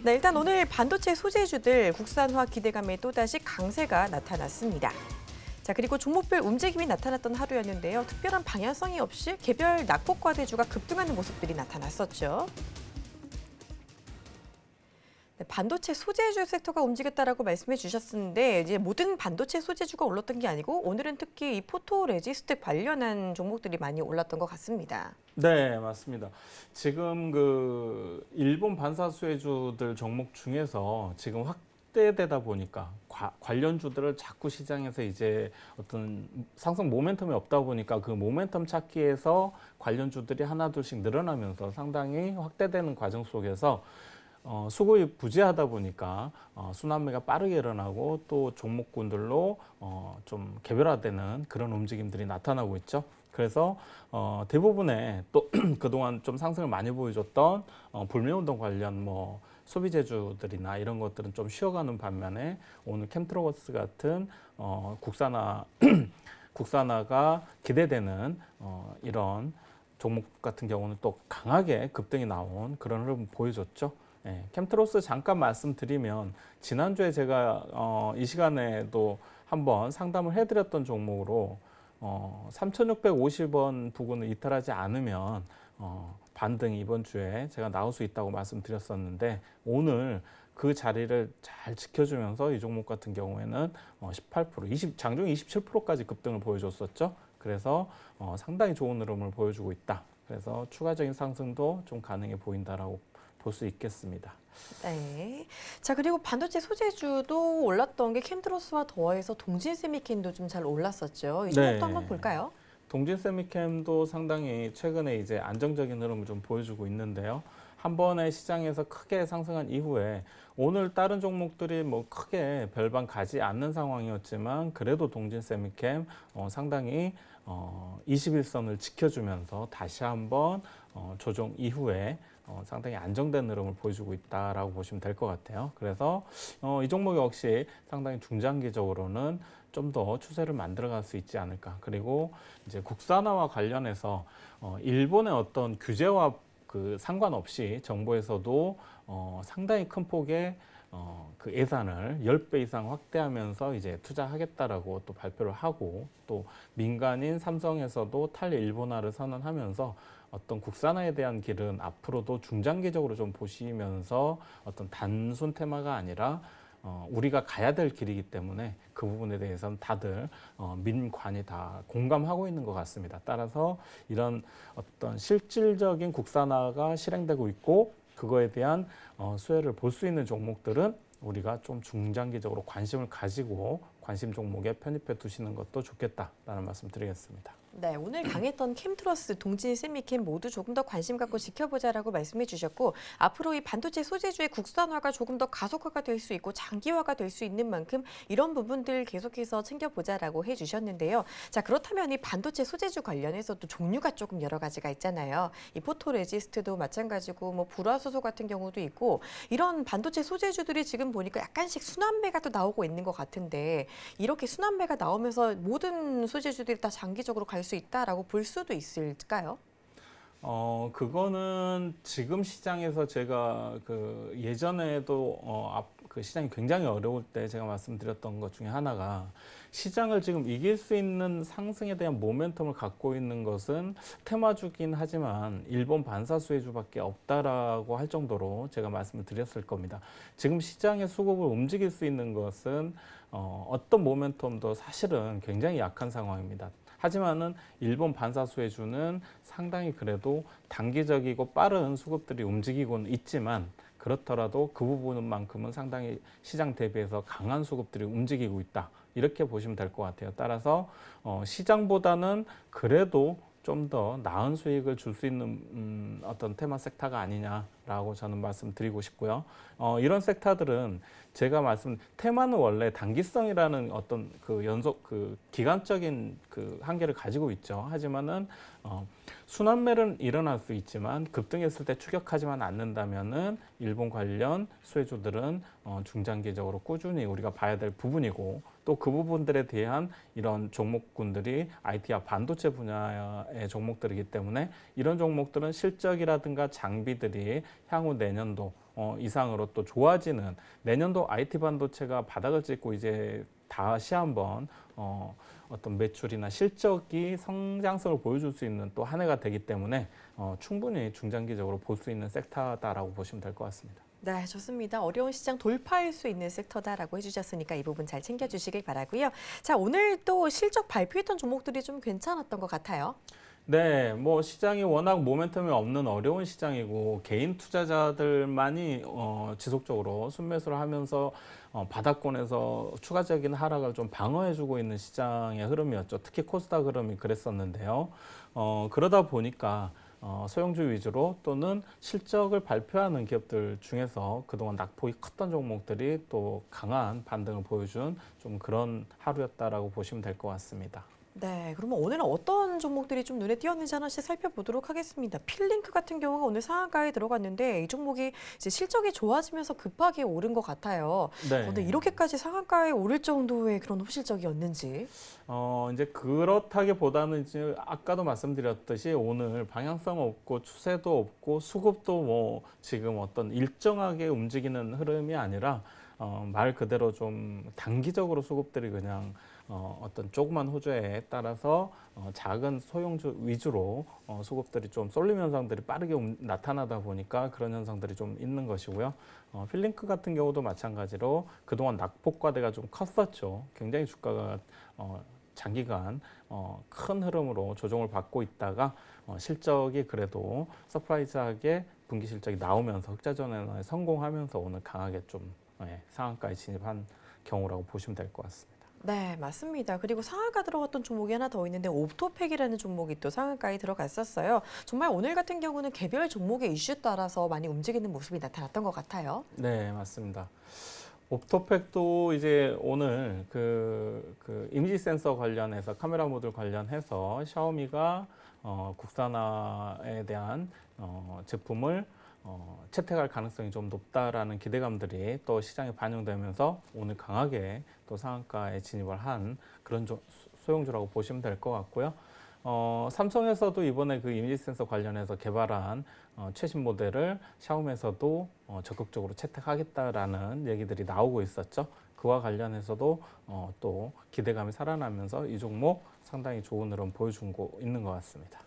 네, 일단 오늘 반도체 소재주들 국산화 기대감에 또다시 강세가 나타났습니다. 자, 그리고 종목별 움직임이 나타났던 하루였는데요. 특별한 방향성이 없이 개별 낙폭과대주가 급등하는 모습들이 나타났었죠. 네, 반도체 소재주 섹터가 움직였다라고 말씀해 주셨는데 이제 모든 반도체 소재주가 올랐던 게 아니고 오늘은 특히 이 포토 레지스트 관련한 종목들이 많이 올랐던 것 같습니다. 네, 맞습니다. 지금 그 일본 반사수혜주들 종목 중에서 지금 확대되다 보니까 관련주들을 자꾸 시장에서 이제 어떤 상승 모멘텀이 없다 보니까 그 모멘텀 찾기에서 관련주들이 하나둘씩 늘어나면서 상당히 확대되는 과정 속에서 수급이 부재하다 보니까 순환매가 빠르게 일어나고 또 종목군들로 좀 개별화되는 그런 움직임들이 나타나고 있죠. 그래서 대부분의 또 그동안 좀 상승을 많이 보여줬던 불매운동 관련 뭐 소비재주들이나 이런 것들은 좀 쉬어가는 반면에 오늘 캠트로거스 같은 국산화가 기대되는 이런 종목 같은 경우는 또 강하게 급등이 나온 그런 흐름 보여줬죠. 예, 캠트로스 잠깐 말씀드리면 지난주에 제가 이 시간에도 한번 상담을 해드렸던 종목으로 3,650원 부근을 이탈하지 않으면 반등이 이번 주에 제가 나올 수 있다고 말씀드렸었는데 오늘 그 자리를 잘 지켜주면서 이 종목 같은 경우에는 18%, 장중 27%까지 급등을 보여줬었죠. 그래서 상당히 좋은 흐름을 보여주고 있다. 그래서 추가적인 상승도 좀 가능해 보인다라고 볼 수 있겠습니다. 네. 자, 그리고 반도체 소재주도 올랐던 게 캠트로스와 더해서 동진세미캔도 좀 잘 올랐었죠. 이 종목도 한번 볼까요? 동진세미캠도 상당히 최근에 이제 안정적인 흐름을 좀 보여주고 있는데요. 한 번에 시장에서 크게 상승한 이후에 오늘 다른 종목들이 뭐 크게 별반 가지 않는 상황이었지만 그래도 동진세미캠 상당히 21선을 지켜주면서 다시 한번 조정 이후에 상당히 안정된 흐름을 보여주고 있다라고 보시면 될 것 같아요. 그래서 이 종목 역시 상당히 중장기적으로는 좀 더 추세를 만들어갈 수 있지 않을까. 그리고 이제 국산화와 관련해서 일본의 어떤 규제와 그 상관없이 정부에서도 상당히 큰 폭의 그 예산을 10배 이상 확대하면서 이제 투자하겠다라고 또 발표를 하고 또 민간인 삼성에서도 탈 일본화를 선언하면서 어떤 국산화에 대한 길은 앞으로도 중장기적으로 좀 보시면서 어떤 단순 테마가 아니라 우리가 가야 될 길이기 때문에 그 부분에 대해서는 다들 민관이 다 공감하고 있는 것 같습니다. 따라서 이런 어떤 실질적인 국산화가 실행되고 있고 그거에 대한 수혜를 볼 수 있는 종목들은 우리가 좀 중장기적으로 관심을 가지고 관심 종목에 편입해 두시는 것도 좋겠다라는 말씀 드리겠습니다. 네, 오늘 강했던 캠트러스, 동진, 세미캠 모두 조금 더 관심 갖고 지켜보자라고 말씀해 주셨고 앞으로 이 반도체 소재주의 국산화가 조금 더 가속화가 될 수 있고 장기화가 될 수 있는 만큼 이런 부분들 계속해서 챙겨보자라고 해주셨는데요. 자, 그렇다면 이 반도체 소재주 관련해서도 종류가 조금 여러 가지가 있잖아요. 이 포토레지스트도 마찬가지고 뭐 불화수소 같은 경우도 있고 이런 반도체 소재주들이 지금 보니까 약간씩 순환매가 또 나오고 있는 것 같은데 이렇게 순환매가 나오면서 모든 소재주들이 다 장기적으로 갈 수 있다라고 볼 수도 있을까요? 그거는 지금 시장에서 제가 그 예전에도 그 시장이 굉장히 어려울 때 제가 말씀드렸던 것 중에 하나가 시장을 지금 이길 수 있는 상승에 대한 모멘텀을 갖고 있는 것은 테마주긴 하지만 일본 반사수혜주밖에 없다라고 할 정도로 제가 말씀을 드렸을 겁니다. 지금 시장의 수급을 움직일 수 있는 것은 어떤 모멘텀도 사실은 굉장히 약한 상황입니다. 하지만은 일본 반사수혜주는 상당히 그래도 단기적이고 빠른 수급들이 움직이고는 있지만 그렇더라도 그 부분만큼은 상당히 시장 대비해서 강한 수급들이 움직이고 있다. 이렇게 보시면 될 것 같아요. 따라서 시장보다는 그래도 좀 더 나은 수익을 줄 수 있는 어떤 테마 섹터가 아니냐라고 저는 말씀드리고 싶고요. 이런 섹터들은 제가 테마는 원래 단기성이라는 어떤 그 연속 그 기간적인 그 한계를 가지고 있죠. 하지만은 순환매는 일어날 수 있지만 급등했을 때 추격하지만 않는다면은 일본 관련 수혜주들은 중장기적으로 꾸준히 우리가 봐야 될 부분이고 또 그 부분들에 대한 이런 종목군들이 IT와 반도체 분야의 종목들이기 때문에 이런 종목들은 실적이라든가 장비들이 향후 내년도 이상으로 또 좋아지는 내년도 IT 반도체가 바닥을 찍고 이제 다시 한번 어떤 매출이나 실적이 성장성을 보여줄 수 있는 또 한 해가 되기 때문에 충분히 중장기적으로 볼 수 있는 섹터다라고 보시면 될 것 같습니다. 네, 좋습니다. 어려운 시장 돌파할 수 있는 섹터다라고 해주셨으니까 이 부분 잘 챙겨주시길 바라고요. 자, 오늘 또 실적 발표했던 종목들이 좀 괜찮았던 것 같아요. 네, 뭐 시장이 워낙 모멘텀이 없는 어려운 시장이고 개인 투자자들만이 지속적으로 순매수를 하면서 바닥권에서 추가적인 하락을 좀 방어해주고 있는 시장의 흐름이었죠. 특히 코스닥 흐름이 그랬었는데요. 그러다 보니까 소형주 위주로 또는 실적을 발표하는 기업들 중에서 그동안 낙폭이 컸던 종목들이 또 강한 반등을 보여준 좀 그런 하루였다라고 보시면 될 것 같습니다. 네, 그러면 오늘은 어떤 종목들이 좀 눈에 띄었는지 하나씩 살펴보도록 하겠습니다. 필링크 같은 경우가 오늘 상한가에 들어갔는데 이 종목이 이제 실적이 좋아지면서 급하게 오른 것 같아요. 네. 근데 이렇게까지 상한가에 오를 정도의 그런 호실적이었는지. 이제 그렇다기보다는 이제 아까도 말씀드렸듯이 오늘 방향성 없고 추세도 없고 수급도 뭐 지금 어떤 일정하게 움직이는 흐름이 아니라 말 그대로 좀 단기적으로 수급들이 그냥 어떤 조그만 호재에 따라서 작은 소형주 위주로 수급들이 좀 쏠림 현상들이 빠르게 나타나다 보니까 그런 현상들이 좀 있는 것이고요. 필링크 같은 경우도 마찬가지로 그동안 낙폭과대가 좀 컸었죠. 굉장히 주가가 장기간 큰 흐름으로 조정을 받고 있다가 실적이 그래도 서프라이즈하게 분기 실적이 나오면서 흑자전환에 성공하면서 오늘 강하게 좀 상한가에 진입한 경우라고 보시면 될 것 같습니다. 네, 맞습니다. 그리고 상한가 들어갔던 종목이 하나 더 있는데 옵토팩이라는 종목이 또 상한가에 들어갔었어요. 정말 오늘 같은 경우는 개별 종목의 이슈 따라서 많이 움직이는 모습이 나타났던 것 같아요. 네, 맞습니다. 옵토팩도 이제 오늘 그 이미지 센서 관련해서 카메라 모듈 관련해서 샤오미가 국산화에 대한 제품을 채택할 가능성이 좀 높다라는 기대감들이 또 시장에 반영되면서 오늘 강하게 또 상한가에 진입을 한 그런 소형주라고 보시면 될 것 같고요. 삼성에서도 이번에 그 이미지 센서 관련해서 개발한 최신 모델을 샤오미에서도 적극적으로 채택하겠다라는 얘기들이 나오고 있었죠. 그와 관련해서도 또 기대감이 살아나면서 이 종목 상당히 좋은 흐름 보여주고 있는 것 같습니다.